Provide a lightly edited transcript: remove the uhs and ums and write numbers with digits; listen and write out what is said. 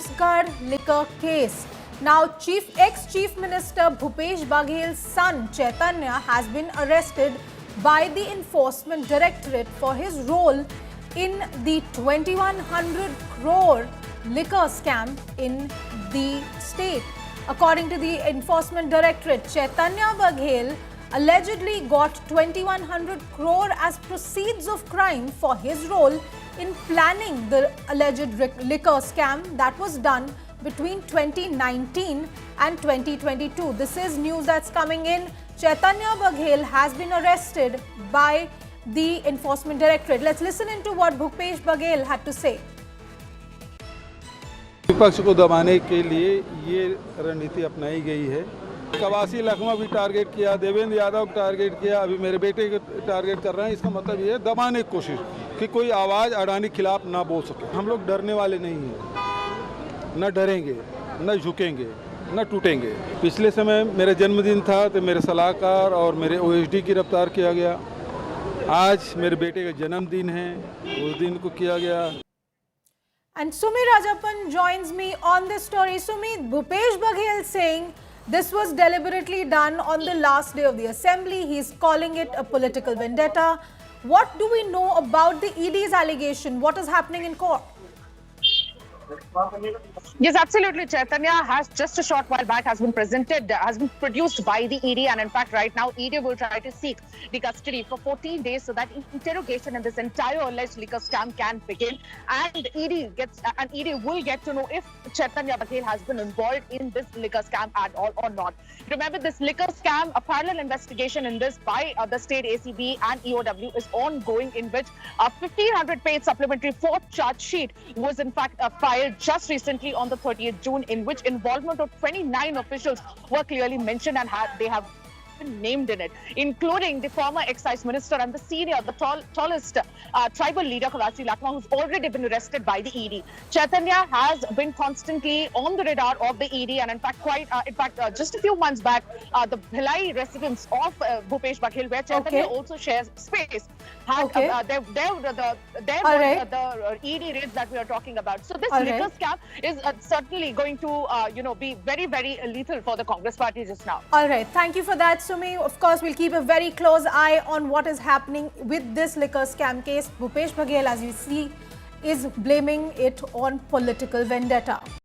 Chhattisgarh liquor case. Now, ex-Chief Minister Bhupesh Baghel's son Chaitanya has been arrested by the Enforcement Directorate for his role in the 2100 crore liquor scam in the state. According to the Enforcement Directorate, Chaitanya Baghel allegedly got 2100 crore as proceeds of crime for his role in planning the alleged liquor scam that was done between 2019 and 2022. This is news that's coming in. Chaitanya Baghel has been arrested by the Enforcement Directorate. Let's listen into what Bhupesh Baghel had to say. विपक्ष को दबाने के लिए ये रणनीति अपनाई गई है। 81 लाख में भी टारगेट किया, देवेंद्र यादव को टारगेट किया, अभी मेरे बेटे को टारगेट कर रहे हैं। इसका मतलब ये है दबाने की कोशिश कि कोई आवाज़ अडानी खिलाफ ना बोल सके। हम लोग डरने वाले नहीं हैं, न डरेंगे, न झुकेंगे, न टूटेंगे। पिछले समय मेरा जन्मदिन था तो मेरे सलाहकार और मेरे ओएसडी गिरफ्तार किया गया। आज मेरे बेटे का जन्मदिन है, उस दिन को किया गया। And Sumi Rajappan joins me on this story. Sumi, Bhupesh Baghel saying this was deliberately done on the last day of the assembly. He's calling it a political vendetta. What do we know about the ED's allegation? What is happening in court? Yes, absolutely. Chaitanya has just a short while back has been produced by the ED, and in fact right now ED will try to seek the custody for 14 days so that interrogation in this entire alleged liquor scam can begin, and ED will get to know if Chaitanya Baghel has been involved in this liquor scam at all or not. Remember, this liquor scam, a parallel investigation in this by the state ACB and EOW is ongoing, in which a 1500-page supplementary fourth charge sheet was in fact filed just recently on the 30th June, in which involvement of 29 officials were clearly mentioned, and they have been named in it, including the former excise minister and the tallest tribal leader, Kawasi Lakma, who's already been arrested by the ED. Chaitanya has been constantly on the radar of the ED, and in fact, just a few months back, the Bhilai residence of Bhupesh Baghel, where Chaitanya also shares space, had the ED raids that we are talking about. So this liquor scam is certainly going to be very, very lethal for the Congress party just now. All right, thank you for that, Sumi. Of course, we'll keep a very close eye on what is happening with this liquor scam case. Bhupesh Baghel, as you see, is blaming it on political vendetta.